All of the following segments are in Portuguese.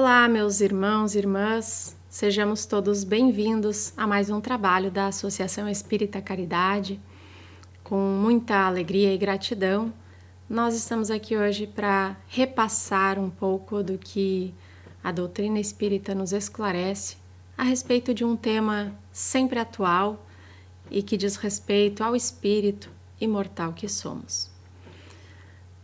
Olá, meus irmãos e irmãs, sejamos todos bem-vindos a mais um trabalho da Associação Espírita Caridade. Com muita alegria e gratidão, nós estamos aqui hoje para repassar um pouco do que a doutrina espírita nos esclarece a respeito de um tema sempre atual e que diz respeito ao espírito imortal que somos.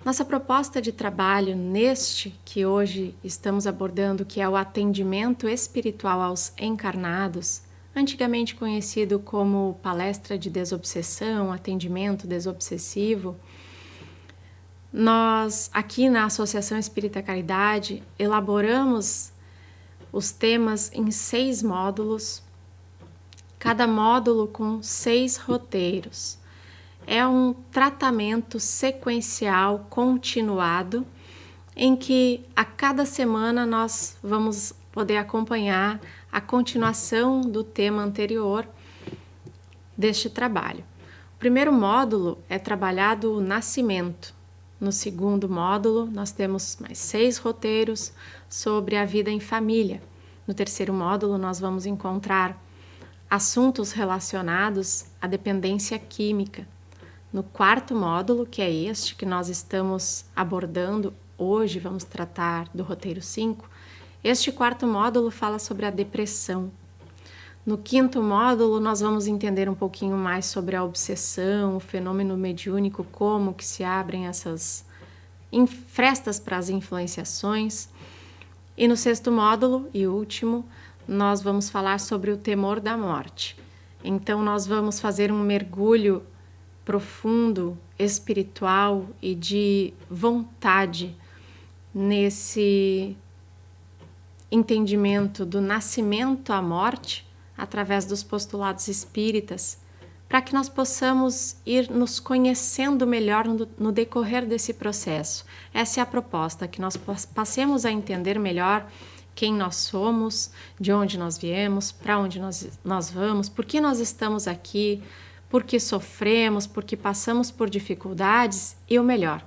Nossa proposta de trabalho neste que hoje estamos abordando, que é o atendimento espiritual aos encarnados, antigamente conhecido como palestra de desobsessão, atendimento desobsessivo, nós aqui na Associação Espírita Caridade elaboramos os temas em 6 módulos, cada módulo com 6 roteiros. É um tratamento sequencial continuado em que a cada semana nós vamos poder acompanhar a continuação do tema anterior deste trabalho. O primeiro módulo é trabalhado o nascimento. No segundo módulo nós temos mais 6 roteiros sobre a vida em família. No terceiro módulo nós vamos encontrar assuntos relacionados à dependência química. No quarto módulo, que é este que nós estamos abordando hoje, vamos tratar do roteiro 5, este quarto módulo fala sobre a depressão. No quinto módulo, nós vamos entender um pouquinho mais sobre a obsessão, o fenômeno mediúnico, como que se abrem essas frestas para as influenciações. E no sexto módulo, e último, nós vamos falar sobre o temor da morte. Então, nós vamos fazer um mergulho profundo, espiritual e de vontade nesse entendimento do nascimento à morte através dos postulados espíritas, para que nós possamos ir nos conhecendo melhor no decorrer desse processo. Essa é a proposta, que nós passemos a entender melhor quem nós somos, de onde nós viemos, para onde nós vamos, por que nós estamos aqui, porque sofremos, porque passamos por dificuldades e o melhor,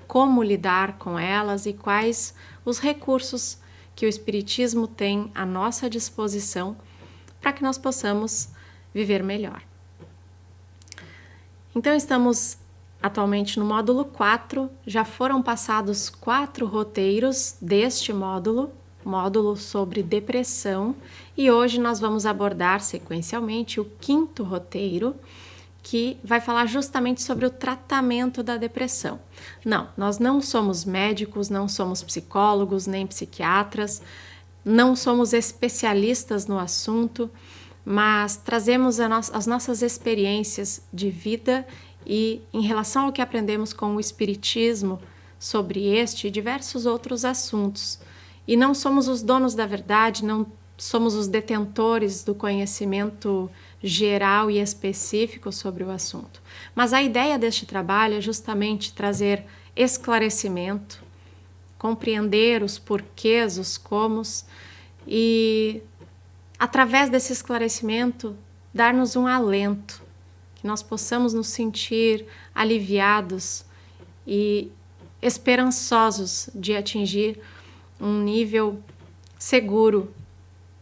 como lidar com elas e quais os recursos que o Espiritismo tem à nossa disposição para que nós possamos viver melhor. Então estamos atualmente no módulo 4, já foram passados 4 roteiros deste módulo sobre depressão, e hoje nós vamos abordar sequencialmente o 5º roteiro, que vai falar justamente sobre o tratamento da depressão. Não, nós não somos médicos, não somos psicólogos, nem psiquiatras, não somos especialistas no assunto, mas trazemos as nossas experiências de vida e em relação ao que aprendemos com o Espiritismo sobre este e diversos outros assuntos. E não somos os donos da verdade, não somos os detentores do conhecimento geral e específico sobre o assunto. Mas a ideia deste trabalho é justamente trazer esclarecimento, compreender os porquês, os comos e, através desse esclarecimento, dar-nos um alento, que nós possamos nos sentir aliviados e esperançosos de atingir um nível seguro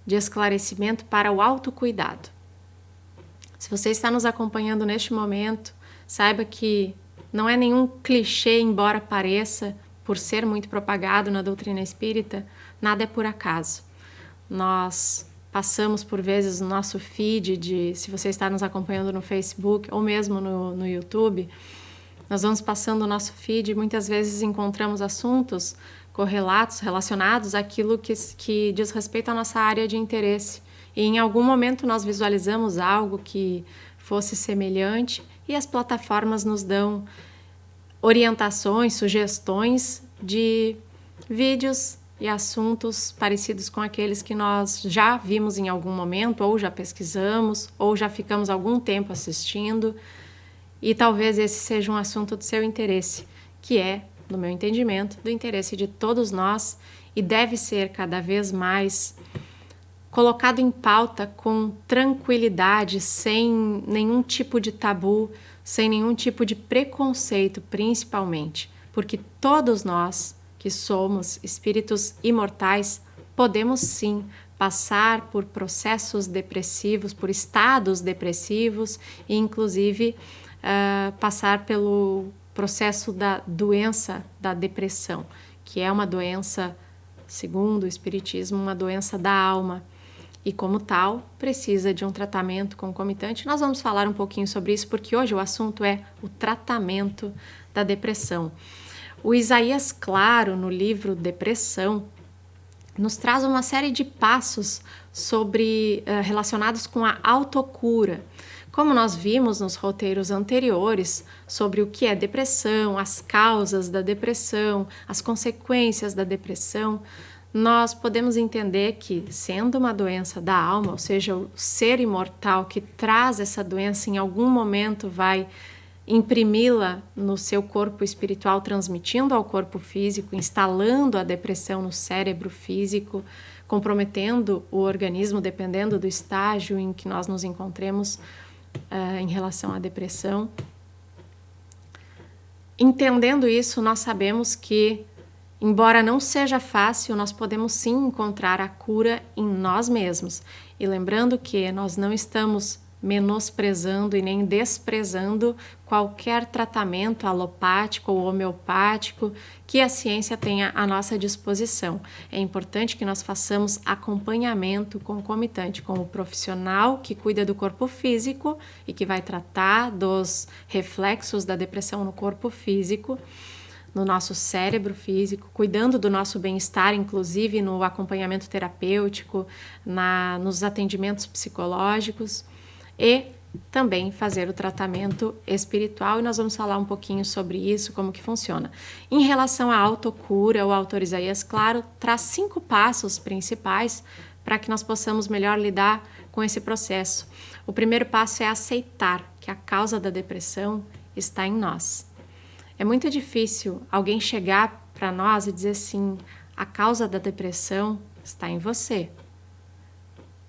de esclarecimento para o autocuidado. Se você está nos acompanhando neste momento, saiba que não é nenhum clichê, embora pareça, por ser muito propagado na doutrina espírita, nada é por acaso. Nós passamos por vezes no nosso feed, se você está nos acompanhando no Facebook ou mesmo no YouTube, nós vamos passando o nosso feed e muitas vezes encontramos assuntos correlatos, relacionados àquilo que diz respeito à nossa área de interesse. E em algum momento nós visualizamos algo que fosse semelhante e as plataformas nos dão orientações, sugestões de vídeos e assuntos parecidos com aqueles que nós já vimos em algum momento, ou já pesquisamos, ou já ficamos algum tempo assistindo, e talvez esse seja um assunto do seu interesse, que é, no meu entendimento, do interesse de todos nós e deve ser cada vez mais colocado em pauta com tranquilidade, sem nenhum tipo de tabu, sem nenhum tipo de preconceito, principalmente, porque todos nós que somos espíritos imortais podemos sim passar por processos depressivos, por estados depressivos e inclusive passar pelo processo da doença da depressão, que é uma doença, segundo o Espiritismo, uma doença da alma. E como tal, precisa de um tratamento concomitante. Nós vamos falar um pouquinho sobre isso, porque hoje o assunto é o tratamento da depressão. O Isaías Claro, no livro Depressão, nos traz uma série de passos relacionados com a autocura. Como nós vimos nos roteiros anteriores sobre o que é depressão, as causas da depressão, as consequências da depressão, nós podemos entender que, sendo uma doença da alma, ou seja, o ser imortal que traz essa doença em algum momento vai imprimi-la no seu corpo espiritual, transmitindo ao corpo físico, instalando a depressão no cérebro físico, comprometendo o organismo, dependendo do estágio em que nós nos encontremos em relação à depressão. Entendendo isso, nós sabemos que, embora não seja fácil, nós podemos sim encontrar a cura em nós mesmos. E lembrando que nós não estamos menosprezando e nem desprezando qualquer tratamento alopático ou homeopático que a ciência tenha à nossa disposição. É importante que nós façamos acompanhamento concomitante com o profissional que cuida do corpo físico e que vai tratar dos reflexos da depressão no corpo físico, no nosso cérebro físico, cuidando do nosso bem-estar, inclusive no acompanhamento terapêutico, nos atendimentos psicológicos, e também fazer o tratamento espiritual, e nós vamos falar um pouquinho sobre isso, como que funciona. Em relação à autocura, o autor Isaías Claro traz 5 passos principais para que nós possamos melhor lidar com esse processo. O primeiro passo é aceitar que a causa da depressão está em nós. É muito difícil alguém chegar para nós e dizer assim, a causa da depressão está em você.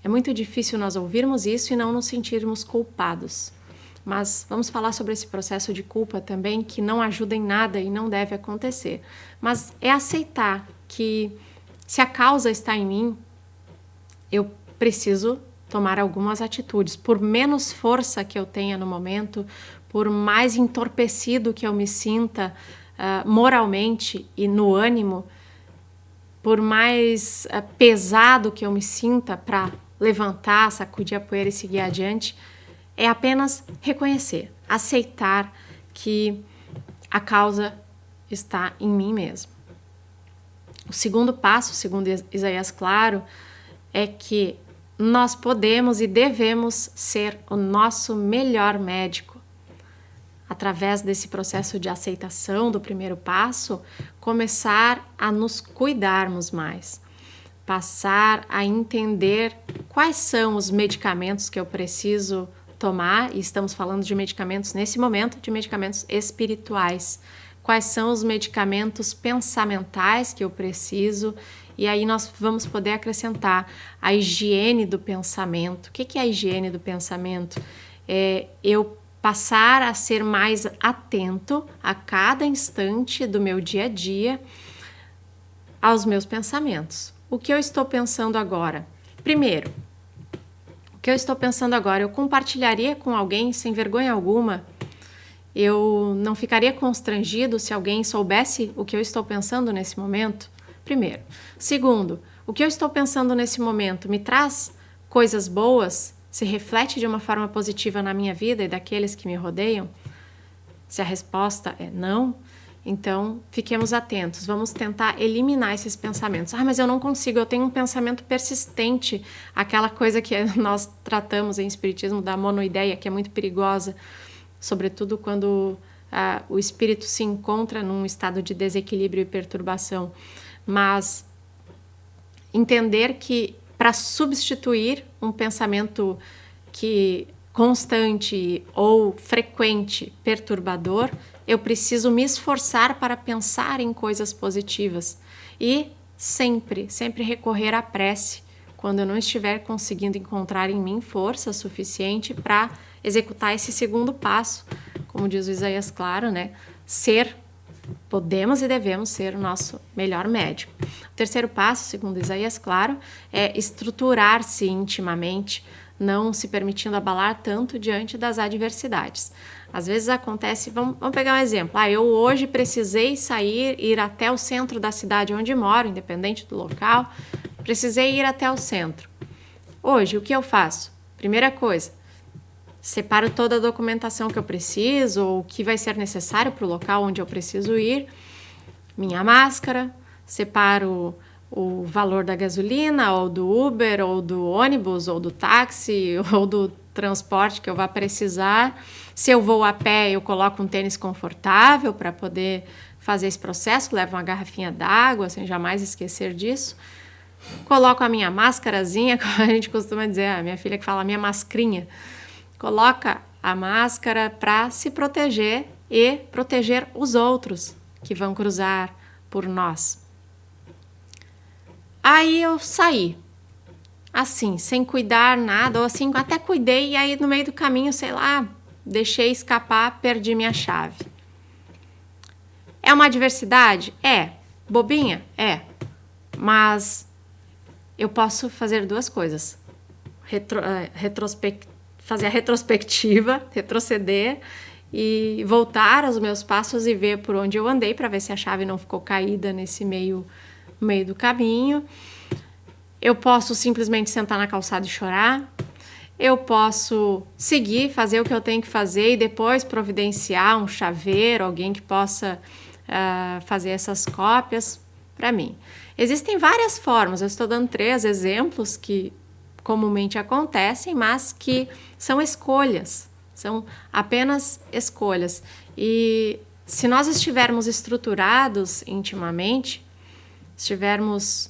É muito difícil nós ouvirmos isso e não nos sentirmos culpados. Mas vamos falar sobre esse processo de culpa também, que não ajuda em nada e não deve acontecer. Mas é aceitar que, se a causa está em mim, eu preciso tomar algumas atitudes. Por menos força que eu tenha no momento, por mais entorpecido que eu me sinta moralmente e no ânimo, por mais pesado que eu me sinta para levantar, sacudir a poeira e seguir adiante, é apenas reconhecer, aceitar que a causa está em mim mesmo. O segundo passo, segundo Isaías Claro, é que nós podemos e devemos ser o nosso melhor médico. Através desse processo de aceitação do primeiro passo, começar a nos cuidarmos mais. Passar a entender quais são os medicamentos que eu preciso tomar, e estamos falando de medicamentos nesse momento, de medicamentos espirituais. Quais são os medicamentos pensamentais que eu preciso, e aí nós vamos poder acrescentar a higiene do pensamento. O que é a higiene do pensamento? É eu passar a ser mais atento a cada instante do meu dia a dia aos meus pensamentos. O que eu estou pensando agora? Primeiro, o que eu estou pensando agora? Eu compartilharia com alguém sem vergonha alguma? Eu não ficaria constrangido se alguém soubesse o que eu estou pensando nesse momento? Primeiro. Segundo, o que eu estou pensando nesse momento me traz coisas boas? Se reflete de uma forma positiva na minha vida e daqueles que me rodeiam? Se a resposta é não, então fiquemos atentos, vamos tentar eliminar esses pensamentos. Mas eu não consigo, eu tenho um pensamento persistente, aquela coisa que nós tratamos em espiritismo da monoideia, que é muito perigosa, sobretudo quando o espírito se encontra num estado de desequilíbrio e perturbação. Mas entender que para substituir um pensamento constante ou frequente, perturbador, eu preciso me esforçar para pensar em coisas positivas e sempre recorrer à prece quando eu não estiver conseguindo encontrar em mim força suficiente para executar esse segundo passo, como diz o Isaías Claro, né? Podemos e devemos ser o nosso melhor médico. O terceiro passo, segundo Isaías, claro, é estruturar-se intimamente, não se permitindo abalar tanto diante das adversidades. Às vezes acontece, vamos pegar um exemplo, eu hoje precisei sair, ir até o centro da cidade onde moro, independente do local, precisei ir até o centro. Hoje, o que eu faço? Primeira coisa, separo toda a documentação que eu preciso, ou o que vai ser necessário para o local onde eu preciso ir, minha máscara, separo o valor da gasolina, ou do Uber, ou do ônibus, ou do táxi, ou do transporte que eu vá precisar. Se eu vou a pé, eu coloco um tênis confortável para poder fazer esse processo, levo uma garrafinha d'água, sem jamais esquecer disso. Coloco a minha máscarazinha, como a gente costuma dizer, a minha filha que fala, a minha mascrinha. Coloca a máscara para se proteger e proteger os outros que vão cruzar por nós. Aí eu saí, assim, sem cuidar nada, ou assim, até cuidei e aí no meio do caminho, sei lá, deixei escapar, perdi minha chave. É uma adversidade? É. Bobinha? É. Mas eu posso fazer duas coisas. Fazer a retrospectiva, retroceder e voltar aos meus passos e ver por onde eu andei para ver se a chave não ficou caída nesse meio do caminho. Eu posso simplesmente sentar na calçada e chorar. Eu posso seguir, fazer o que eu tenho que fazer e depois providenciar um chaveiro, alguém que possa fazer essas cópias para mim. Existem várias formas, eu estou dando 3 exemplos que comumente acontecem, mas que são escolhas, são apenas escolhas. E se nós estivermos estruturados intimamente, estivermos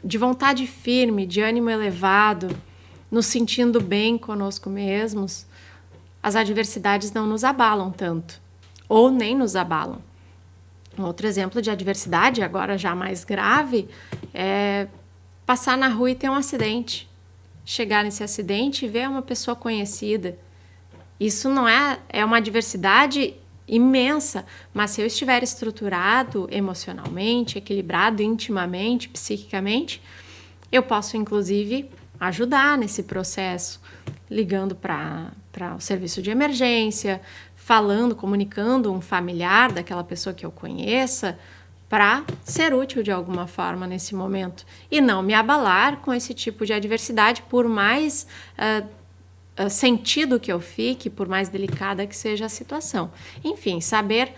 de vontade firme, de ânimo elevado, nos sentindo bem conosco mesmos, as adversidades não nos abalam tanto, ou nem nos abalam. Um outro exemplo de adversidade, agora já mais grave, é passar na rua e ter um acidente. Chegar nesse acidente e ver uma pessoa conhecida. Isso não é uma adversidade imensa, mas se eu estiver estruturado emocionalmente, equilibrado intimamente, psiquicamente, eu posso, inclusive, ajudar nesse processo, ligando para o serviço de emergência, falando, comunicando um familiar daquela pessoa que eu conheça, para ser útil de alguma forma nesse momento e não me abalar com esse tipo de adversidade, por mais sentido que eu fique, por mais delicada que seja a situação. Enfim, saber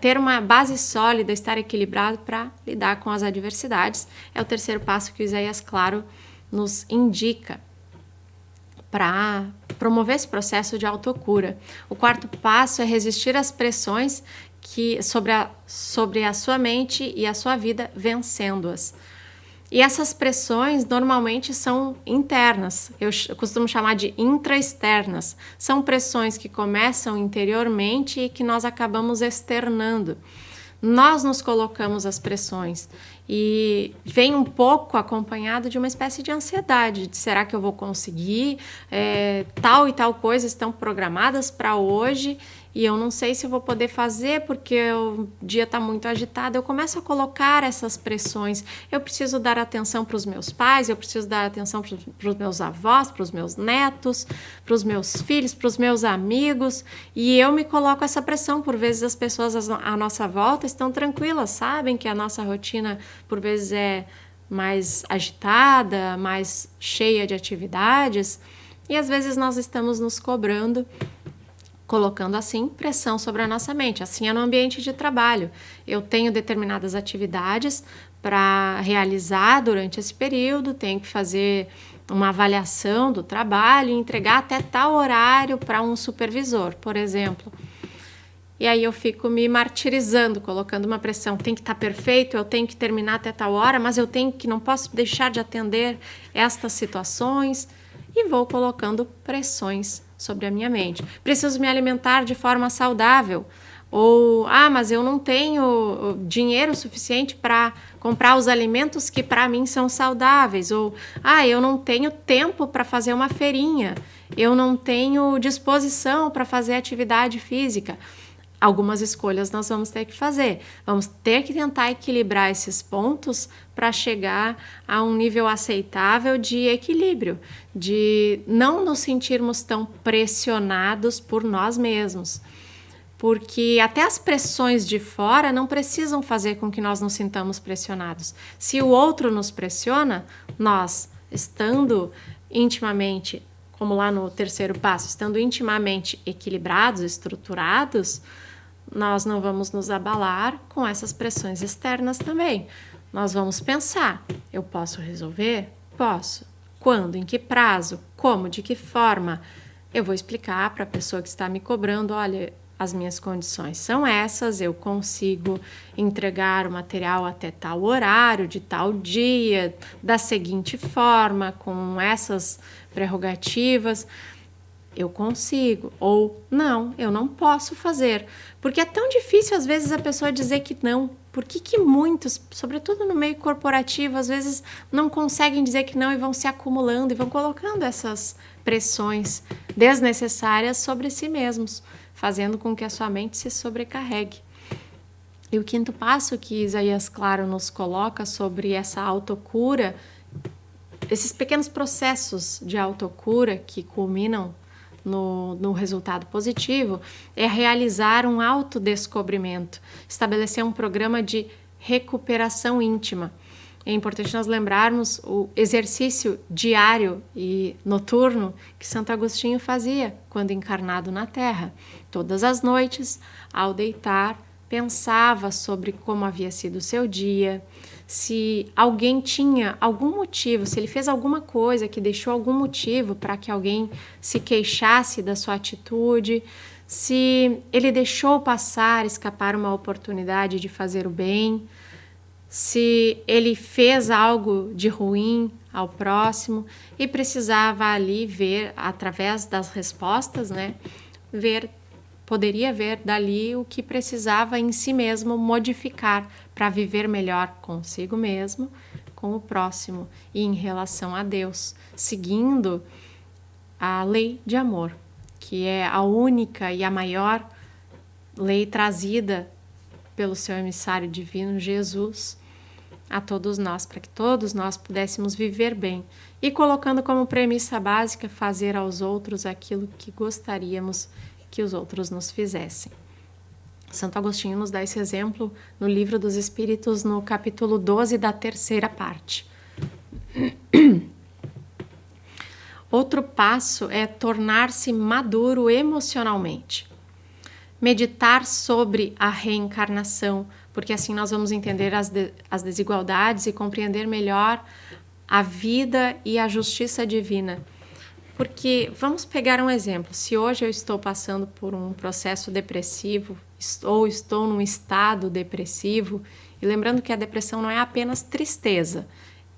ter uma base sólida, estar equilibrado para lidar com as adversidades é o terceiro passo que o Isaías Claro nos indica para promover esse processo de autocura. O quarto passo é resistir às pressões sobre a sua mente e a sua vida, vencendo-as. E essas pressões normalmente são internas, eu costumo chamar de intra-externas. São pressões que começam interiormente e que nós acabamos externando. Nós nos colocamos as pressões e vem um pouco acompanhado de uma espécie de ansiedade, de será que eu vou conseguir? Tal e tal coisa estão programadas para hoje e eu não sei se eu vou poder fazer porque o dia está muito agitado. Eu começo a colocar essas pressões. Eu preciso dar atenção para os meus pais, eu preciso dar atenção para os meus avós, para os meus netos, para os meus filhos, para os meus amigos, e eu me coloco essa pressão. Por vezes as pessoas à nossa volta estão tranquilas, sabem que a nossa rotina por vezes é mais agitada, mais cheia de atividades, e às vezes nós estamos nos cobrando, colocando assim pressão sobre a nossa mente. Assim é no ambiente de trabalho. Eu tenho determinadas atividades para realizar durante esse período, tenho que fazer uma avaliação do trabalho e entregar até tal horário para um supervisor, por exemplo. E aí eu fico me martirizando, colocando uma pressão. Tem que estar perfeito, eu tenho que terminar até tal hora, mas não posso deixar de atender estas situações. E vou colocando pressões sobre a minha mente. Preciso me alimentar de forma saudável. Ou, mas eu não tenho dinheiro suficiente para comprar os alimentos que para mim são saudáveis. Ou, eu não tenho tempo para fazer uma feirinha. Eu não tenho disposição para fazer atividade física. algumas escolhas nós vamos ter que fazer. Vamos ter que tentar equilibrar esses pontos para chegar a um nível aceitável de equilíbrio, de não nos sentirmos tão pressionados por nós mesmos. Porque até as pressões de fora não precisam fazer com que nós nos sintamos pressionados. Se o outro nos pressiona, nós, estando intimamente, como lá no terceiro passo, estando intimamente equilibrados, estruturados, nós não vamos nos abalar com essas pressões externas também. Nós vamos pensar, eu posso resolver? Posso. Quando? Em que prazo? Como? De que forma? Eu vou explicar para a pessoa que está me cobrando, olha, as minhas condições são essas, eu consigo entregar o material até tal horário, de tal dia, da seguinte forma, com essas prerrogativas. Eu consigo, ou não, eu não posso fazer. Porque é tão difícil às vezes a pessoa dizer que não. Por que muitos, sobretudo no meio corporativo, às vezes não conseguem dizer que não e vão se acumulando e vão colocando essas pressões desnecessárias sobre si mesmos, fazendo com que a sua mente se sobrecarregue. E o quinto passo que Isaías Claro nos coloca sobre essa autocura, esses pequenos processos de autocura que culminam no resultado positivo, é realizar um autodescobrimento, estabelecer um programa de recuperação íntima. É importante nós lembrarmos o exercício diário e noturno que Santo Agostinho fazia quando encarnado na Terra. Todas as noites, ao deitar, pensava sobre como havia sido o seu dia, se alguém tinha algum motivo, se ele fez alguma coisa que deixou algum motivo para que alguém se queixasse da sua atitude, se ele deixou passar, escapar uma oportunidade de fazer o bem, se ele fez algo de ruim ao próximo e precisava ali ver, através das respostas, né, poderia ver dali o que precisava em si mesmo modificar para viver melhor consigo mesmo, com o próximo e em relação a Deus, seguindo a lei de amor, que é a única e a maior lei trazida pelo seu emissário divino, Jesus, a todos nós, para que todos nós pudéssemos viver bem e colocando como premissa básica fazer aos outros aquilo que gostaríamos que os outros nos fizessem. Santo Agostinho nos dá esse exemplo no Livro dos Espíritos, no capítulo 12 da terceira parte. Outro passo é tornar-se maduro emocionalmente. Meditar sobre a reencarnação, porque assim nós vamos entender as desigualdades e compreender melhor a vida e a justiça divina. Porque, vamos pegar um exemplo, se hoje eu estou passando por um processo depressivo, ou estou num estado depressivo, e lembrando que a depressão não é apenas tristeza,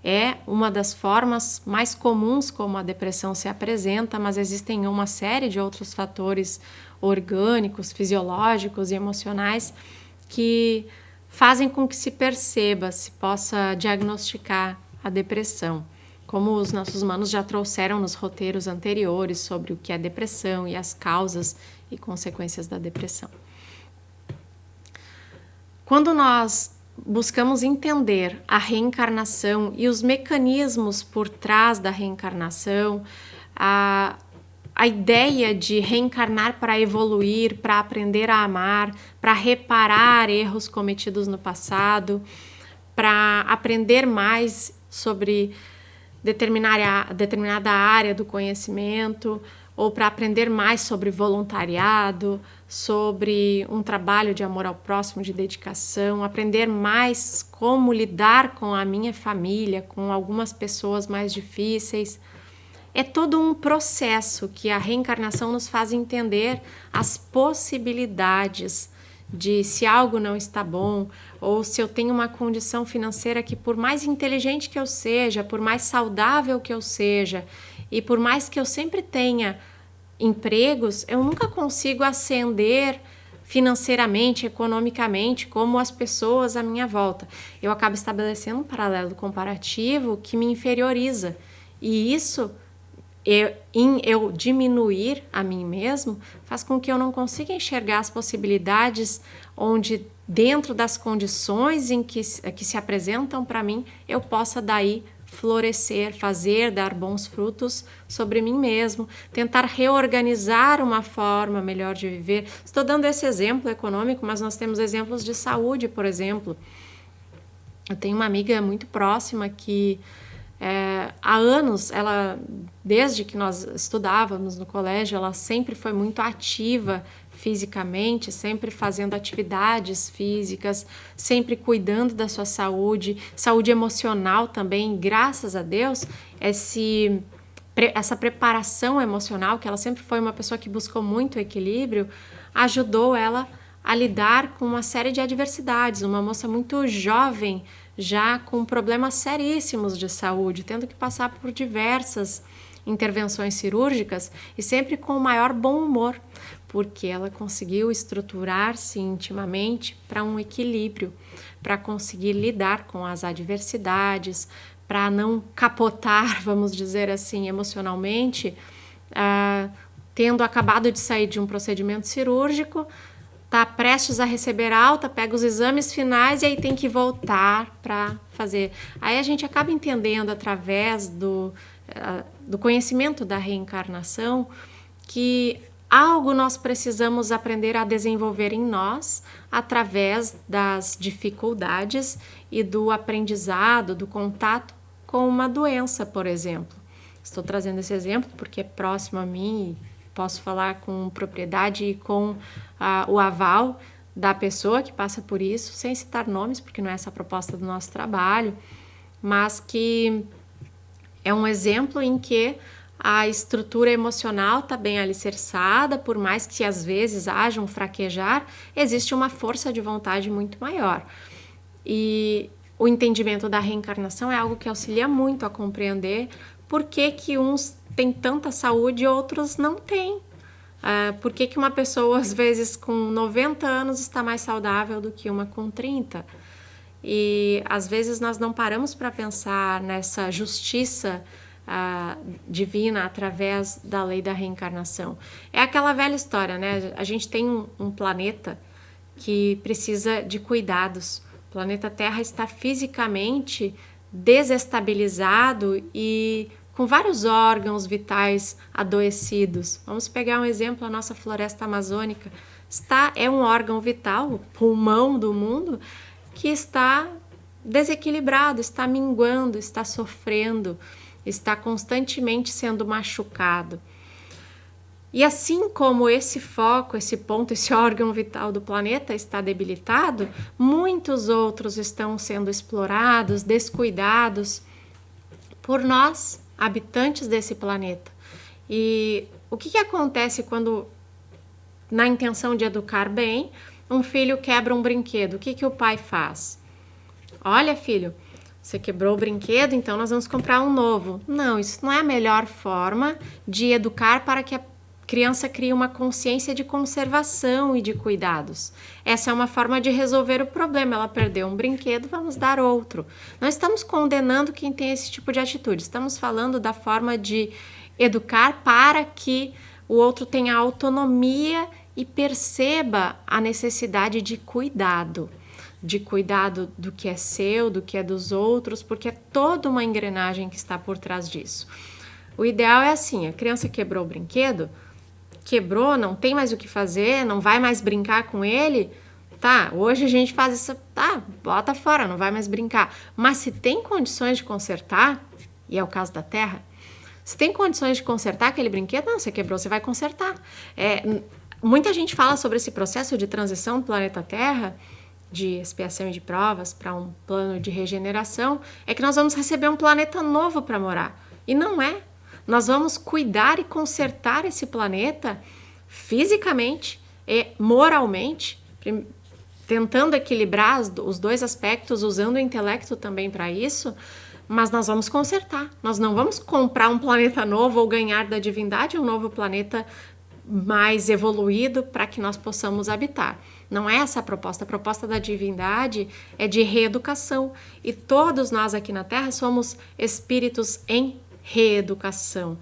é uma das formas mais comuns como a depressão se apresenta, mas existem uma série de outros fatores orgânicos, fisiológicos e emocionais que fazem com que se perceba, se possa diagnosticar a depressão. Como os nossos manos já trouxeram nos roteiros anteriores sobre o que é depressão e as causas e consequências da depressão. Quando nós buscamos entender a reencarnação e os mecanismos por trás da reencarnação, a ideia de reencarnar para evoluir, para aprender a amar, para reparar erros cometidos no passado, para aprender mais sobre determinada área do conhecimento, ou para aprender mais sobre voluntariado, sobre um trabalho de amor ao próximo, de dedicação, aprender mais como lidar com a minha família, com algumas pessoas mais difíceis. É todo um processo que a reencarnação nos faz entender as possibilidades de se algo não está bom, ou se eu tenho uma condição financeira que, por mais inteligente que eu seja, por mais saudável que eu seja, e por mais que eu sempre tenha empregos, eu nunca consigo ascender financeiramente, economicamente, como as pessoas à minha volta. Eu acabo estabelecendo um paralelo comparativo que me inferioriza. E isso em eu diminuir a mim mesmo, faz com que eu não consiga enxergar as possibilidades onde, dentro das condições em que se apresentam para mim, eu possa daí florescer, dar bons frutos sobre mim mesmo, tentar reorganizar uma forma melhor de viver. Estou dando esse exemplo econômico, mas nós temos exemplos de saúde, por exemplo. Eu tenho uma amiga muito próxima que há anos, desde que nós estudávamos no colégio, ela sempre foi muito ativa fisicamente, sempre fazendo atividades físicas, sempre cuidando da sua saúde emocional também, graças a Deus, essa preparação emocional, que ela sempre foi uma pessoa que buscou muito equilíbrio, ajudou ela a lidar com uma série de adversidades. Uma moça muito jovem, já com problemas seríssimos de saúde, tendo que passar por diversas intervenções cirúrgicas e sempre com o maior bom humor, porque ela conseguiu estruturar-se intimamente para um equilíbrio, para conseguir lidar com as adversidades, para não capotar, vamos dizer assim, emocionalmente, tendo acabado de sair de um procedimento cirúrgico, está prestes a receber alta, pega os exames finais e aí tem que voltar para fazer. Aí a gente acaba entendendo, através do conhecimento da reencarnação, que algo nós precisamos aprender a desenvolver em nós através das dificuldades e do aprendizado, do contato com uma doença, por exemplo. Estou trazendo esse exemplo porque é próximo a mim e posso falar com propriedade e com o aval da pessoa que passa por isso, sem citar nomes, porque não é essa a proposta do nosso trabalho, mas que é um exemplo em que a estrutura emocional está bem alicerçada, por mais que às vezes haja um fraquejar, existe uma força de vontade muito maior. E o entendimento da reencarnação é algo que auxilia muito a compreender por que uns têm tanta saúde e outros não têm. Por que uma pessoa, às vezes, com 90 anos está mais saudável do que uma com 30? E, às vezes, nós não paramos para pensar nessa justiça divina através da lei da reencarnação. É aquela velha história, né? A gente tem um planeta que precisa de cuidados. O planeta Terra está fisicamente desestabilizado e com vários órgãos vitais adoecidos. Vamos pegar um exemplo, a nossa floresta amazônica. É um órgão vital, o pulmão do mundo, que está desequilibrado, está minguando, está sofrendo, está constantemente sendo machucado. E assim como esse foco, esse ponto, esse órgão vital do planeta está debilitado, muitos outros estão sendo explorados, descuidados por nós, habitantes desse planeta. E o que acontece quando, na intenção de educar bem, um filho quebra um brinquedo? O que o pai faz? Olha, filho, você quebrou o brinquedo, então nós vamos comprar um novo. Não, isso não é a melhor forma de educar para que a criança crie uma consciência de conservação e de cuidados. Essa é uma forma de resolver o problema. Ela perdeu um brinquedo, vamos dar outro. Não estamos condenando quem tem esse tipo de atitude. Estamos falando da forma de educar para que o outro tenha autonomia e perceba a necessidade de cuidado do que é seu, do que é dos outros, porque é toda uma engrenagem que está por trás disso. O ideal é assim: a criança quebrou o brinquedo, quebrou, não tem mais o que fazer, não vai mais brincar com ele, tá, hoje a gente faz isso, tá, bota fora, não vai mais brincar. Mas se tem condições de consertar, e é o caso da Terra, se tem condições de consertar aquele brinquedo, não, você quebrou, você vai consertar. Muita gente fala sobre esse processo de transição do planeta Terra, de expiação e de provas para um plano de regeneração, é que nós vamos receber um planeta novo para morar. E não é. Nós vamos cuidar e consertar esse planeta fisicamente e moralmente, tentando equilibrar os dois aspectos, usando o intelecto também para isso, mas nós vamos consertar. Nós não vamos comprar um planeta novo ou ganhar da divindade um novo planeta mais evoluído para que nós possamos habitar. Não é essa a proposta. A proposta da divindade é de reeducação. E todos nós aqui na Terra somos espíritos em reeducação.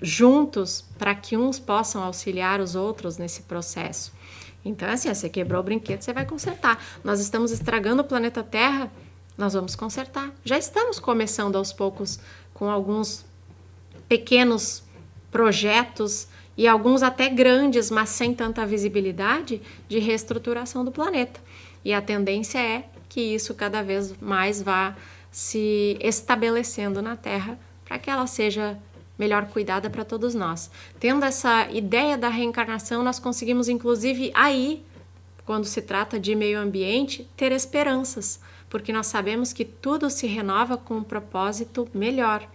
juntos para que uns possam auxiliar os outros nesse processo. Então, assim, você quebrou o brinquedo, você vai consertar. Nós estamos estragando o planeta Terra, nós vamos consertar. Já estamos começando aos poucos com alguns pequenos projetos e alguns até grandes, mas sem tanta visibilidade, de reestruturação do planeta. E a tendência é que isso cada vez mais vá se estabelecendo na Terra para que ela seja melhor cuidada para todos nós. Tendo essa ideia da reencarnação, nós conseguimos, inclusive, aí, quando se trata de meio ambiente, ter esperanças, porque nós sabemos que tudo se renova com um propósito melhor.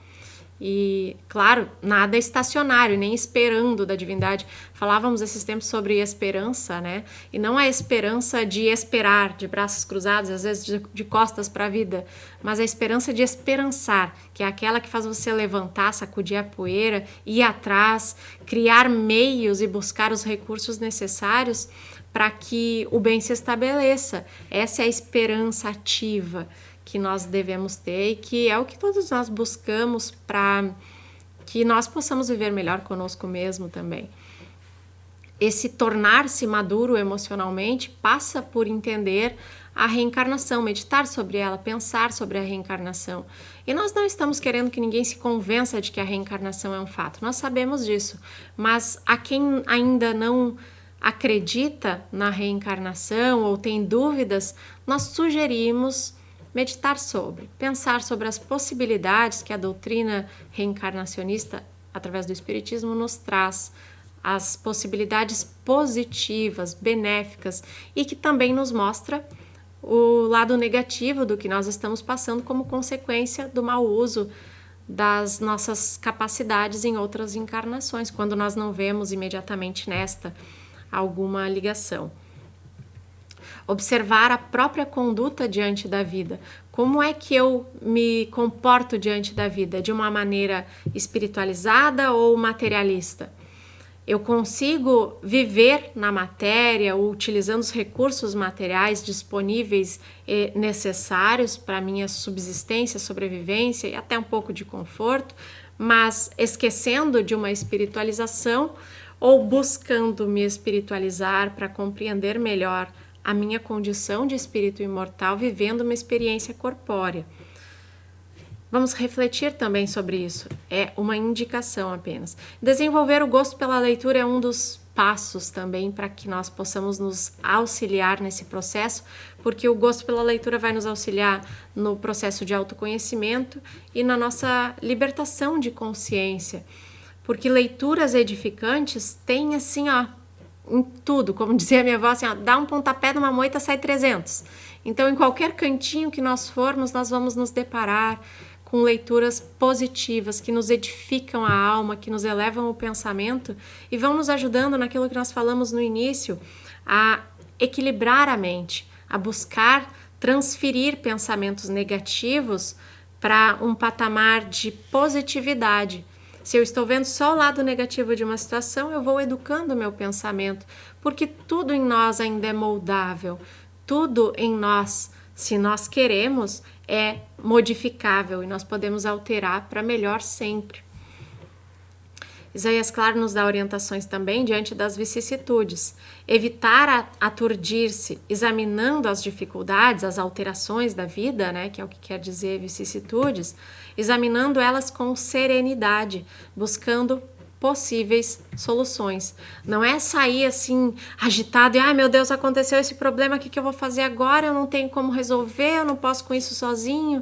E, claro, nada é estacionário, nem esperando da divindade. Falávamos esses tempos sobre esperança, né? E não a esperança de esperar, de braços cruzados, às vezes de costas para a vida, mas a esperança de esperançar, que é aquela que faz você levantar, sacudir a poeira, ir atrás, criar meios e buscar os recursos necessários para que o bem se estabeleça. Essa é a esperança ativa que nós devemos ter e que é o que todos nós buscamos para que nós possamos viver melhor conosco mesmo também. Esse tornar-se maduro emocionalmente passa por entender a reencarnação, meditar sobre ela, pensar sobre a reencarnação. E nós não estamos querendo que ninguém se convença de que a reencarnação é um fato, nós sabemos disso, mas a quem ainda não acredita na reencarnação ou tem dúvidas, nós sugerimos meditar sobre, pensar sobre as possibilidades que a doutrina reencarnacionista, através do Espiritismo, nos traz, as possibilidades positivas, benéficas, e que também nos mostra o lado negativo do que nós estamos passando como consequência do mau uso das nossas capacidades em outras encarnações, quando nós não vemos imediatamente nesta alguma ligação. Observar a própria conduta diante da vida. Como é que eu me comporto diante da vida? De uma maneira espiritualizada ou materialista? Eu consigo viver na matéria, utilizando os recursos materiais disponíveis e necessários para a minha subsistência, sobrevivência e até um pouco de conforto, mas esquecendo de uma espiritualização ou buscando me espiritualizar para compreender melhor a minha condição de espírito imortal, vivendo uma experiência corpórea. Vamos refletir também sobre isso, é uma indicação apenas. Desenvolver o gosto pela leitura é um dos passos também para que nós possamos nos auxiliar nesse processo, porque o gosto pela leitura vai nos auxiliar no processo de autoconhecimento e na nossa libertação de consciência, porque leituras edificantes têm assim, em tudo, como dizia a minha avó, assim, dá um pontapé numa moita, sai 300. Então, em qualquer cantinho que nós formos, nós vamos nos deparar com leituras positivas, que nos edificam a alma, que nos elevam o pensamento e vão nos ajudando naquilo que nós falamos no início, a equilibrar a mente, a buscar transferir pensamentos negativos para um patamar de positividade. Se eu estou vendo só o lado negativo de uma situação, eu vou educando o meu pensamento, porque tudo em nós ainda é moldável, tudo em nós, se nós queremos, é modificável e nós podemos alterar para melhor sempre. Isaías Claro nos dá orientações também diante das vicissitudes. Evitar aturdir-se, examinando as dificuldades, as alterações da vida, né, que é o que quer dizer vicissitudes, examinando elas com serenidade, buscando possíveis soluções. Não é sair assim agitado e, ai meu Deus, aconteceu esse problema, o que eu vou fazer agora? Eu não tenho como resolver, eu não posso com isso sozinho.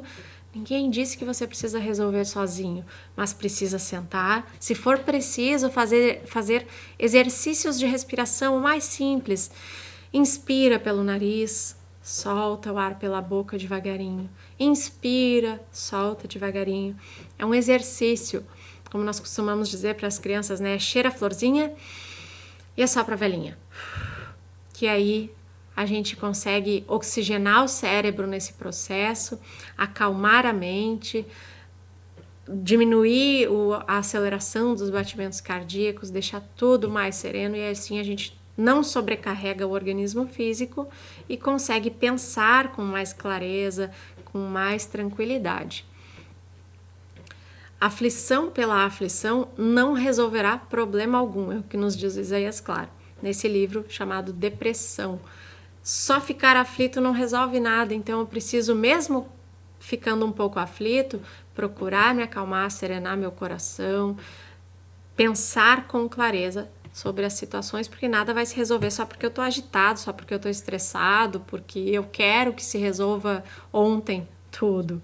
Ninguém disse que você precisa resolver sozinho, mas precisa sentar. Se for preciso, fazer exercícios de respiração o mais simples. Inspira pelo nariz, solta o ar pela boca devagarinho. Inspira, solta devagarinho. É um exercício, como nós costumamos dizer para as crianças, né? Cheira a florzinha e assopra a velhinha. Que aí a gente consegue oxigenar o cérebro nesse processo, acalmar a mente, diminuir a aceleração dos batimentos cardíacos, deixar tudo mais sereno e assim a gente não sobrecarrega o organismo físico e consegue pensar com mais clareza, com mais tranquilidade. Aflição pela aflição não resolverá problema algum, é o que nos diz Isaías Claro, nesse livro chamado Depressão. Só ficar aflito não resolve nada, então eu preciso, mesmo ficando um pouco aflito, procurar me acalmar, serenar meu coração, pensar com clareza sobre as situações, porque nada vai se resolver só porque eu estou agitado, só porque eu estou estressado, porque eu quero que se resolva ontem tudo.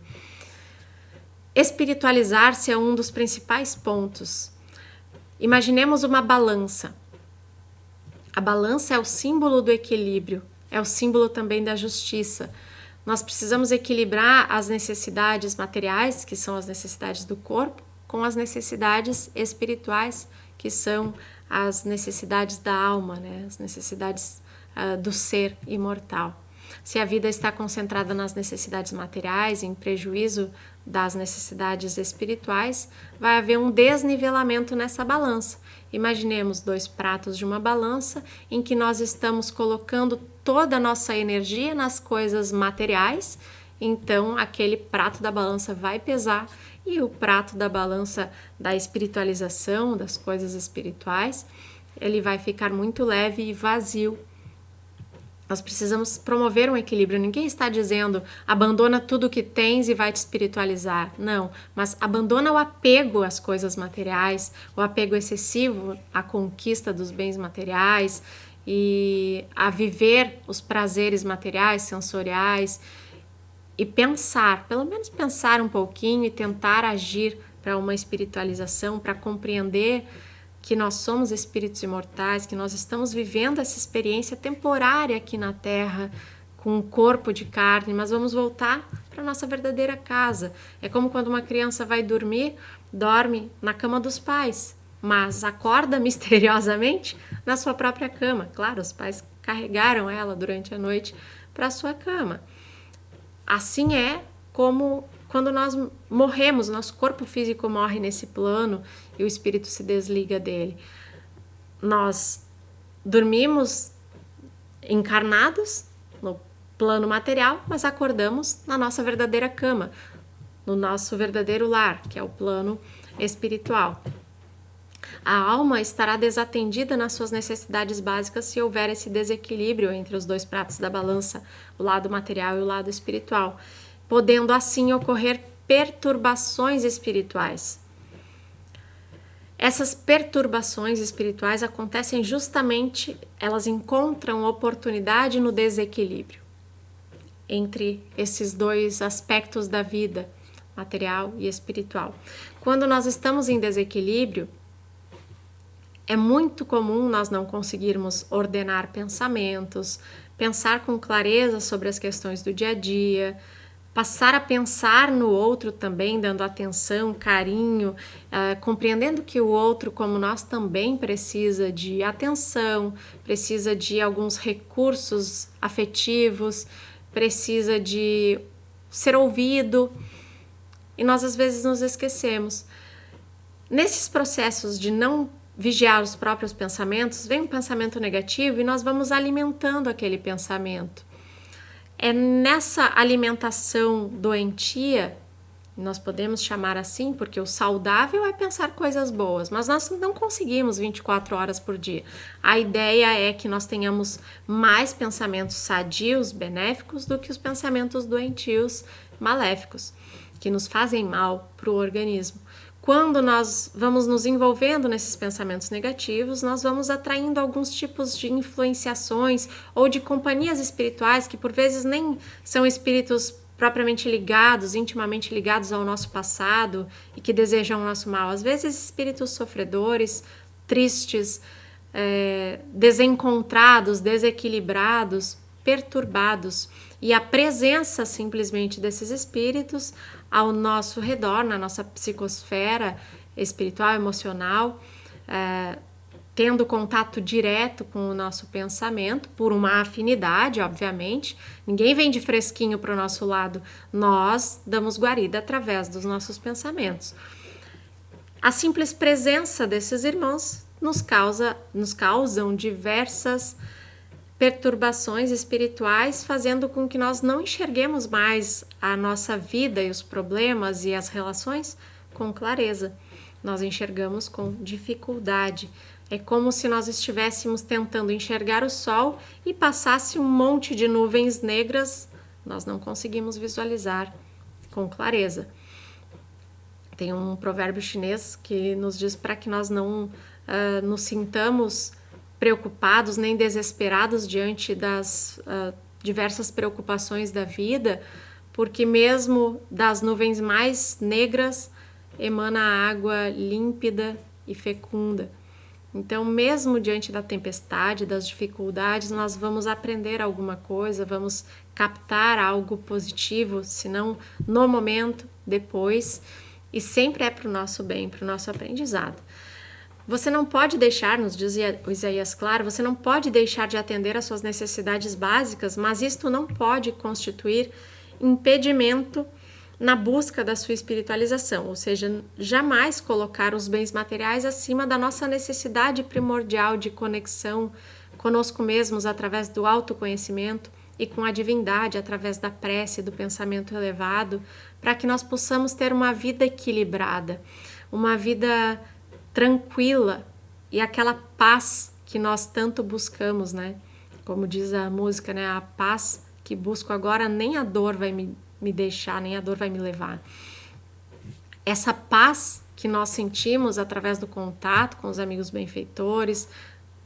Espiritualizar-se é um dos principais pontos. Imaginemos uma balança. A balança é o símbolo do equilíbrio, é o símbolo também da justiça. Nós precisamos equilibrar as necessidades materiais, que são as necessidades do corpo, com as necessidades espirituais, que são as necessidades da alma, né? As necessidades do ser imortal. Se a vida está concentrada nas necessidades materiais, em prejuízo das necessidades espirituais, vai haver um desnivelamento nessa balança. Imaginemos 2 pratos de uma balança em que nós estamos colocando toda a nossa energia nas coisas materiais, então aquele prato da balança vai pesar e o prato da balança da espiritualização, das coisas espirituais, ele vai ficar muito leve e vazio. Nós precisamos promover um equilíbrio. Ninguém está dizendo abandona tudo que tens e vai te espiritualizar. Não, mas abandona o apego às coisas materiais, o apego excessivo à conquista dos bens materiais e a viver os prazeres materiais, sensoriais e pensar, pelo menos pensar um pouquinho e tentar agir para uma espiritualização, para compreender que nós somos espíritos imortais, que nós estamos vivendo essa experiência temporária aqui na Terra, com um corpo de carne, mas vamos voltar para a nossa verdadeira casa. É como quando uma criança vai dormir, dorme na cama dos pais, mas acorda misteriosamente na sua própria cama. Claro, os pais carregaram ela durante a noite para a sua cama. Assim é como quando nós morremos, nosso corpo físico morre nesse plano e o espírito se desliga dele. Nós dormimos encarnados no plano material, mas acordamos na nossa verdadeira cama, no nosso verdadeiro lar, que é o plano espiritual. A alma estará desatendida nas suas necessidades básicas se houver esse desequilíbrio entre os 2 pratos da balança, o lado material e o lado espiritual, podendo assim ocorrer perturbações espirituais. Essas perturbações espirituais acontecem justamente, elas encontram oportunidade no desequilíbrio entre esses 2 aspectos da vida, material e espiritual. Quando nós estamos em desequilíbrio, é muito comum nós não conseguirmos ordenar pensamentos, pensar com clareza sobre as questões do dia a dia, passar a pensar no outro também, dando atenção, carinho, compreendendo que o outro, como nós, também precisa de atenção, precisa de alguns recursos afetivos, precisa de ser ouvido, e nós às vezes nos esquecemos. Nesses processos de não vigiar os próprios pensamentos, vem um pensamento negativo e nós vamos alimentando aquele pensamento. É nessa alimentação doentia, nós podemos chamar assim, porque o saudável é pensar coisas boas, mas nós não conseguimos 24 horas por dia. A ideia é que nós tenhamos mais pensamentos sadios, benéficos, do que os pensamentos doentios, maléficos, que nos fazem mal para o organismo. Quando nós vamos nos envolvendo nesses pensamentos negativos, nós vamos atraindo alguns tipos de influenciações ou de companhias espirituais que por vezes nem são espíritos propriamente ligados, intimamente ligados ao nosso passado e que desejam o nosso mal. Às vezes espíritos sofredores, tristes, desencontrados, desequilibrados, perturbados. E a presença simplesmente desses espíritos ao nosso redor, na nossa psicosfera espiritual, emocional, tendo contato direto com o nosso pensamento, por uma afinidade, obviamente. Ninguém vem de fresquinho para o nosso lado, nós damos guarida através dos nossos pensamentos. A simples presença desses irmãos nos causam diversas perturbações espirituais, fazendo com que nós não enxerguemos mais a nossa vida e os problemas e as relações com clareza, nós enxergamos com dificuldade. É como se nós estivéssemos tentando enxergar o sol e passasse um monte de nuvens negras, nós não conseguimos visualizar com clareza. Tem um provérbio chinês que nos diz para que nós não nos sintamos preocupados nem desesperados diante das diversas preocupações da vida, porque mesmo das nuvens mais negras emana água límpida e fecunda. Então, mesmo diante da tempestade, das dificuldades, nós vamos aprender alguma coisa, vamos captar algo positivo, se não no momento, depois, e sempre é para o nosso bem, para o nosso aprendizado. Você não pode deixar, nos diz o Isaías Claro, você não pode deixar de atender às suas necessidades básicas, mas isto não pode constituir impedimento na busca da sua espiritualização, ou seja, jamais colocar os bens materiais acima da nossa necessidade primordial de conexão conosco mesmos através do autoconhecimento e com a divindade através da prece, do pensamento elevado, para que nós possamos ter uma vida equilibrada, uma vida tranquila e aquela paz que nós tanto buscamos, né? Como diz a música, né? A paz que busco agora, nem a dor vai me deixar, nem a dor vai me levar. Essa paz que nós sentimos através do contato com os amigos benfeitores,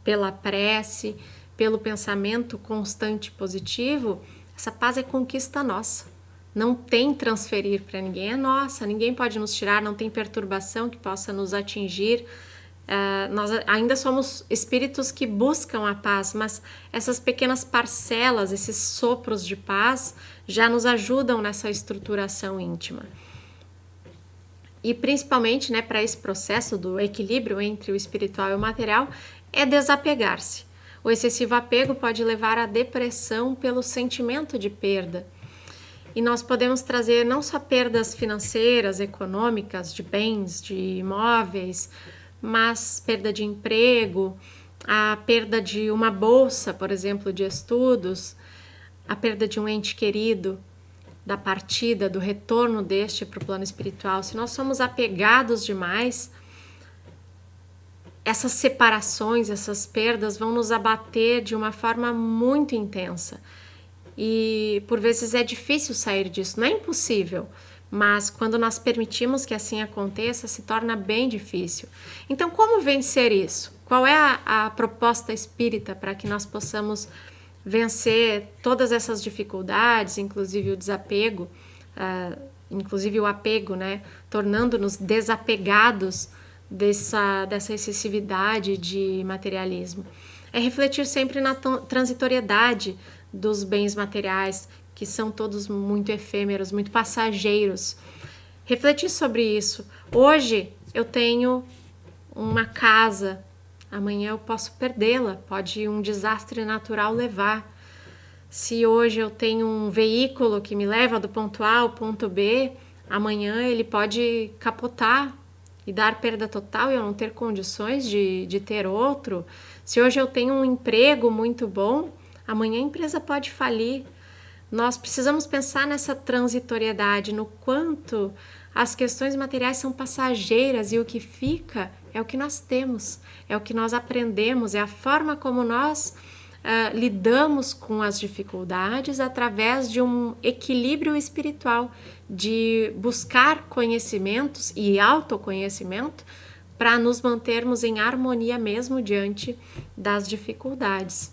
pela prece, pelo pensamento constante positivo, essa paz é conquista nossa. Não tem transferir para ninguém, é nossa, ninguém pode nos tirar, não tem perturbação que possa nos atingir. Nós ainda somos espíritos que buscam a paz, mas essas pequenas parcelas, esses sopros de paz já nos ajudam nessa estruturação íntima. E principalmente, né, para esse processo do equilíbrio entre o espiritual e o material, é desapegar-se. O excessivo apego pode levar à depressão pelo sentimento de perda. E nós podemos trazer não só perdas financeiras, econômicas, de bens, de imóveis, mas perda de emprego, a perda de uma bolsa, por exemplo, de estudos, a perda de um ente querido, da partida, do retorno deste para o plano espiritual. Se nós somos apegados demais, essas separações, essas perdas vão nos abater de uma forma muito intensa. E por vezes é difícil sair disso, não é impossível, mas quando nós permitimos que assim aconteça, se torna bem difícil. Então, como vencer isso? Qual é a proposta espírita para que nós possamos vencer todas essas dificuldades, inclusive o desapego, inclusive o apego, né? Tornando-nos desapegados dessa excessividade de materialismo? É refletir sempre na transitoriedade dos bens materiais, que são todos muito efêmeros, muito passageiros. Refletir sobre isso. Hoje eu tenho uma casa, amanhã eu posso perdê-la, pode um desastre natural levar. Se hoje eu tenho um veículo que me leva do ponto A ao ponto B, amanhã ele pode capotar e dar perda total e eu não ter condições de ter outro. Se hoje eu tenho um emprego muito bom, amanhã a empresa pode falir. Nós precisamos pensar nessa transitoriedade, no quanto as questões materiais são passageiras e o que fica é o que nós temos, é o que nós aprendemos, é a forma como nós lidamos com as dificuldades através de um equilíbrio espiritual, de buscar conhecimentos e autoconhecimento para nos mantermos em harmonia mesmo diante das dificuldades.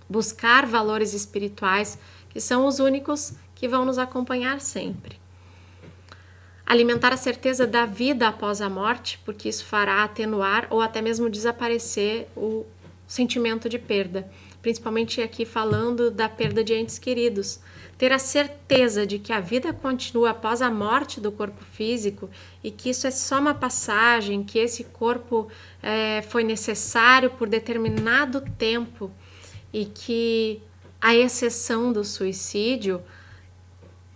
Buscar valores espirituais que são os únicos que vão nos acompanhar sempre. Alimentar a certeza da vida após a morte, porque isso fará atenuar ou até mesmo desaparecer o sentimento de perda, principalmente aqui falando da perda de entes queridos. Ter a certeza de que a vida continua após a morte do corpo físico e que isso é só uma passagem, que esse corpo foi necessário por determinado tempo e que, à exceção do suicídio,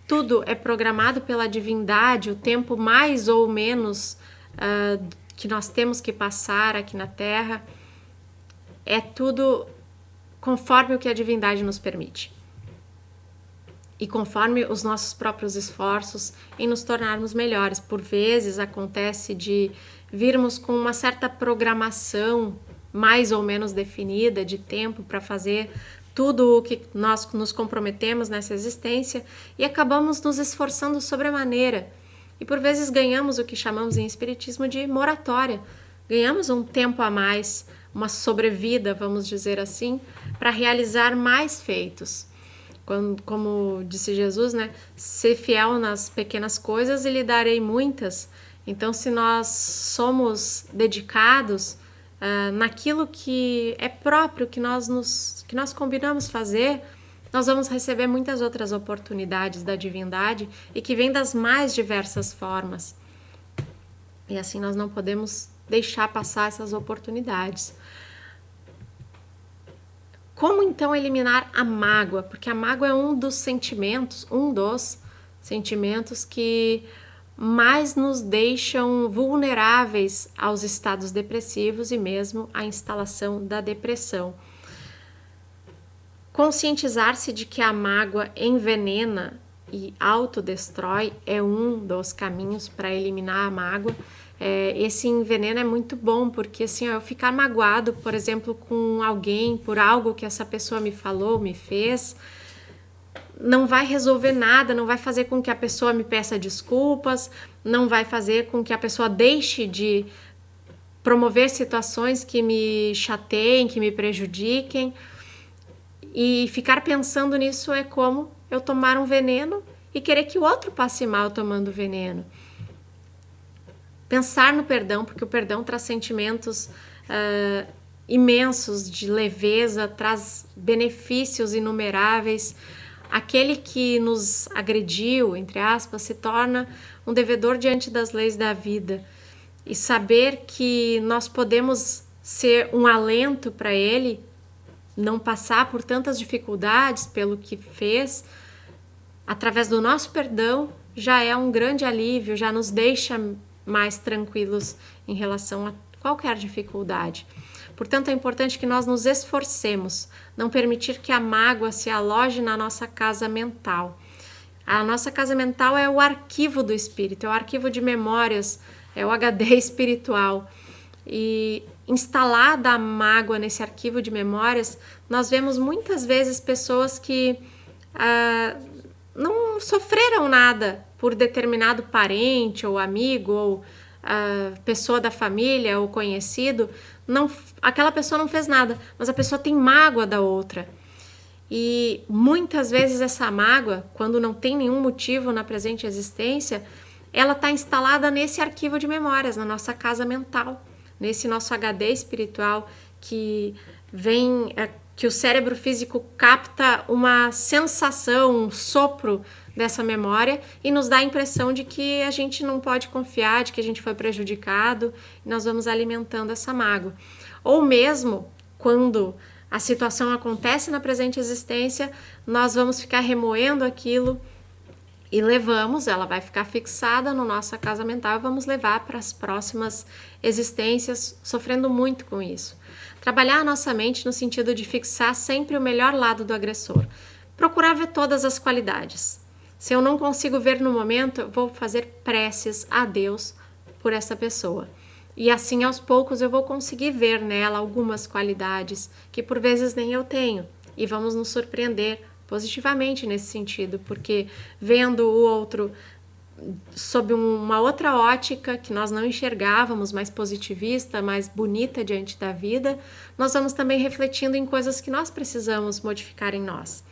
tudo é programado pela divindade, o tempo mais ou menos que nós temos que passar aqui na Terra, é tudo conforme o que a divindade nos permite. e conforme os nossos próprios esforços em nos tornarmos melhores. Por vezes acontece de virmos com uma certa programação mais ou menos definida de tempo para fazer tudo o que nós nos comprometemos nessa existência e acabamos nos esforçando sobremaneira. E por vezes ganhamos o que chamamos em espiritismo de moratória. Ganhamos um tempo a mais, uma sobrevida, vamos dizer assim, para realizar mais feitos. Como disse Jesus, né? Ser fiel nas pequenas coisas e lhe darei muitas. Então, se nós somos dedicados naquilo que é próprio, que nós combinamos fazer, nós vamos receber muitas outras oportunidades da divindade e que vêm das mais diversas formas. E assim nós não podemos deixar passar essas oportunidades. Como então eliminar a mágoa? Porque a mágoa é um dos sentimentos que mais nos deixam vulneráveis aos estados depressivos e mesmo à instalação da depressão. Conscientizar-se de que a mágoa envenena e autodestrói é um dos caminhos para eliminar a mágoa. Esse enveneno é muito bom, porque assim, eu ficar magoado, por exemplo, com alguém por algo que essa pessoa me falou, me fez, não vai resolver nada, não vai fazer com que a pessoa me peça desculpas, não vai fazer com que a pessoa deixe de promover situações que me chateiem, que me prejudiquem. E ficar pensando nisso é como eu tomar um veneno e querer que o outro passe mal tomando veneno. Pensar no perdão, porque o perdão traz sentimentos imensos de leveza, traz benefícios inumeráveis. Aquele que nos agrediu, entre aspas, se torna um devedor diante das leis da vida. E saber que nós podemos ser um alento para ele, não passar por tantas dificuldades pelo que fez, através do nosso perdão, já é um grande alívio, já nos deixa mais tranquilos em relação a qualquer dificuldade. Portanto, é importante que nós nos esforcemos, não permitir que a mágoa se aloje na nossa casa mental. A nossa casa mental é o arquivo do espírito, é o arquivo de memórias, é o HD espiritual. E instalada a mágoa nesse arquivo de memórias, nós vemos muitas vezes pessoas que não sofreram nada por determinado parente ou amigo ou pessoa da família ou conhecido. Aquela pessoa não fez nada, mas a pessoa tem mágoa da outra. E muitas vezes essa mágoa, quando não tem nenhum motivo na presente existência, ela está instalada nesse arquivo de memórias, na nossa casa mental, nesse nosso HD espiritual que que o cérebro físico capta uma sensação, um sopro dessa memória e nos dá a impressão de que a gente não pode confiar, de que a gente foi prejudicado, e nós vamos alimentando essa mágoa. Ou mesmo, quando a situação acontece na presente existência, nós vamos ficar remoendo aquilo e ela vai ficar fixada na nossa casa mental e vamos levar para as próximas existências sofrendo muito com isso. Trabalhar a nossa mente no sentido de fixar sempre o melhor lado do agressor. Procurar ver todas as qualidades. Se eu não consigo ver no momento, eu vou fazer preces a Deus por essa pessoa. E assim, aos poucos, eu vou conseguir ver nela algumas qualidades que por vezes nem eu tenho. E vamos nos surpreender positivamente nesse sentido, porque vendo o outro sob uma outra ótica que nós não enxergávamos, mais positivista, mais bonita diante da vida, nós vamos também refletindo em coisas que nós precisamos modificar em nós.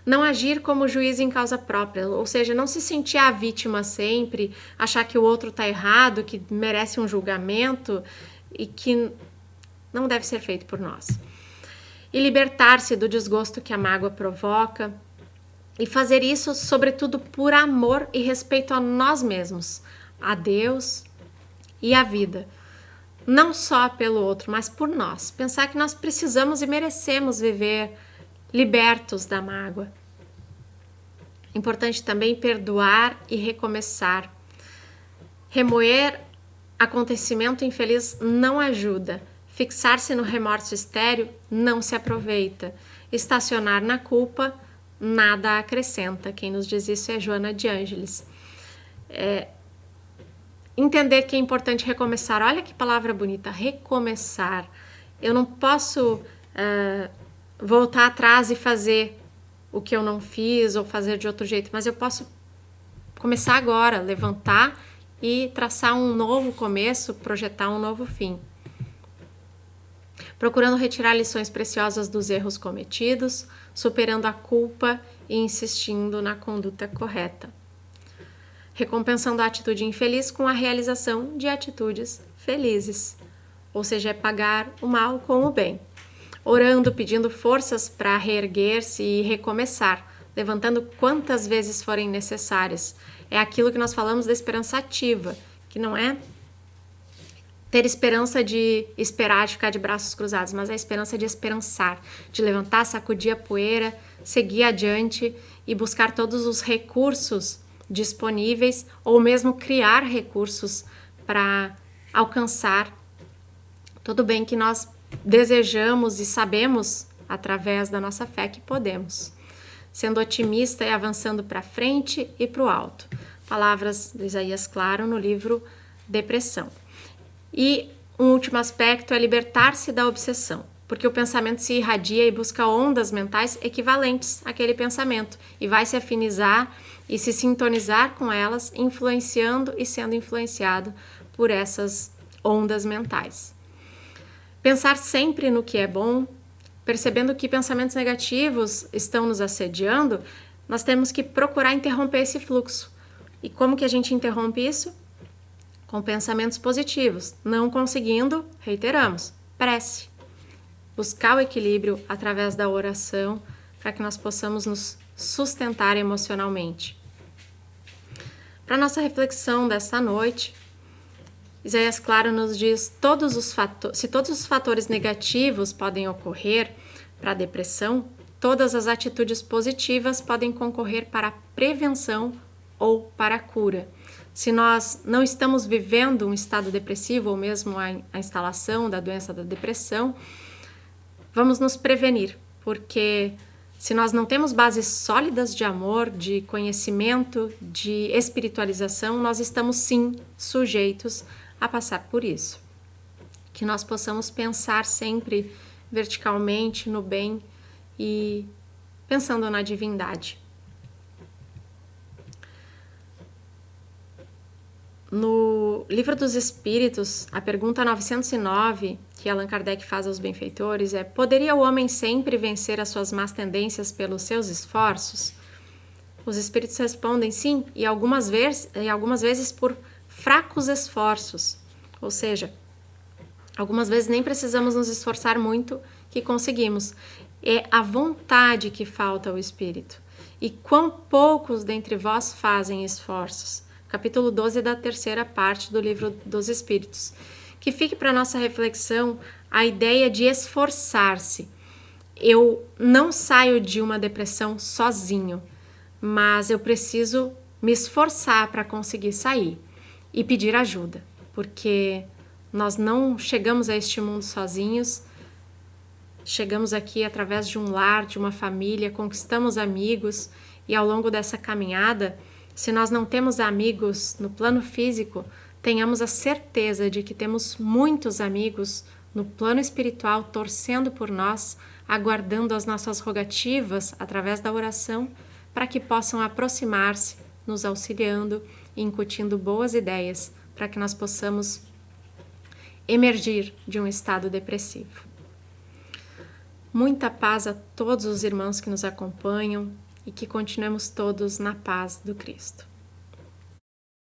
Não agir como juiz em causa própria, ou seja, não se sentir a vítima sempre, achar que o outro está errado, que merece um julgamento e que não deve ser feito por nós. E libertar-se do desgosto que a mágoa provoca e fazer isso, sobretudo, por amor e respeito a nós mesmos, a Deus e à vida. Não só pelo outro, mas por nós. Pensar que nós precisamos e merecemos viver libertos da mágoa. Importante também perdoar e recomeçar. Remoer acontecimento infeliz não ajuda. Fixar-se no remorso estéril não se aproveita. Estacionar na culpa nada acrescenta. Quem nos diz isso é Joana de Ângeles. Entender que é importante recomeçar. Olha que palavra bonita, recomeçar. Eu não posso voltar atrás e fazer o que eu não fiz ou fazer de outro jeito, mas eu posso começar agora, levantar e traçar um novo começo, projetar um novo fim. Procurando retirar lições preciosas dos erros cometidos, superando a culpa e insistindo na conduta correta. Recompensando a atitude infeliz com a realização de atitudes felizes. Ou seja, é pagar o mal com o bem. Orando, pedindo forças para reerguer-se e recomeçar, levantando quantas vezes forem necessárias. É aquilo que nós falamos da esperança ativa, que não é ter esperança de esperar, de ficar de braços cruzados, mas a esperança de esperançar, de levantar, sacudir a poeira, seguir adiante e buscar todos os recursos disponíveis ou mesmo criar recursos para alcançar todo o bem que nós desejamos e sabemos através da nossa fé que podemos. Sendo otimista e avançando para frente e para o alto. Palavras de Isaías Claro no livro Depressão. E um último aspecto é libertar-se da obsessão, porque o pensamento se irradia e busca ondas mentais equivalentes àquele pensamento e vai se afinizar e se sintonizar com elas, influenciando e sendo influenciado por essas ondas mentais. Pensar sempre no que é bom, percebendo que pensamentos negativos estão nos assediando, nós temos que procurar interromper esse fluxo. E como que a gente interrompe isso? Com pensamentos positivos. Não conseguindo, reiteramos, prece. Buscar o equilíbrio através da oração para que nós possamos nos sustentar emocionalmente. Para nossa reflexão desta noite, Isaías Claro nos diz se todos os fatores negativos podem ocorrer para a depressão, todas as atitudes positivas podem concorrer para a prevenção ou para a cura. Se nós não estamos vivendo um estado depressivo ou mesmo a instalação da doença da depressão, vamos nos prevenir, porque se nós não temos bases sólidas de amor, de conhecimento, de espiritualização, nós estamos sim sujeitos a passar por isso. Que nós possamos pensar sempre verticalmente no bem e pensando na divindade. No Livro dos Espíritos, a pergunta 909, que Allan Kardec faz aos benfeitores é: poderia o homem sempre vencer as suas más tendências pelos seus esforços? Os espíritos respondem sim, e algumas vezes por fracos esforços. Ou seja, algumas vezes nem precisamos nos esforçar muito que conseguimos. É a vontade que falta ao espírito. E quão poucos dentre vós fazem esforços? Capítulo 12 da terceira parte do Livro dos Espíritos. Que fique para nossa reflexão a ideia de esforçar-se. Eu não saio de uma depressão sozinho, mas eu preciso me esforçar para conseguir sair e pedir ajuda, porque nós não chegamos a este mundo sozinhos, chegamos aqui através de um lar, de uma família, conquistamos amigos e ao longo dessa caminhada, se nós não temos amigos no plano físico, tenhamos a certeza de que temos muitos amigos no plano espiritual torcendo por nós, aguardando as nossas rogativas através da oração para que possam aproximar-se, nos auxiliando e incutindo boas ideias para que nós possamos emergir de um estado depressivo. Muita paz a todos os irmãos que nos acompanham e que continuemos todos na paz do Cristo.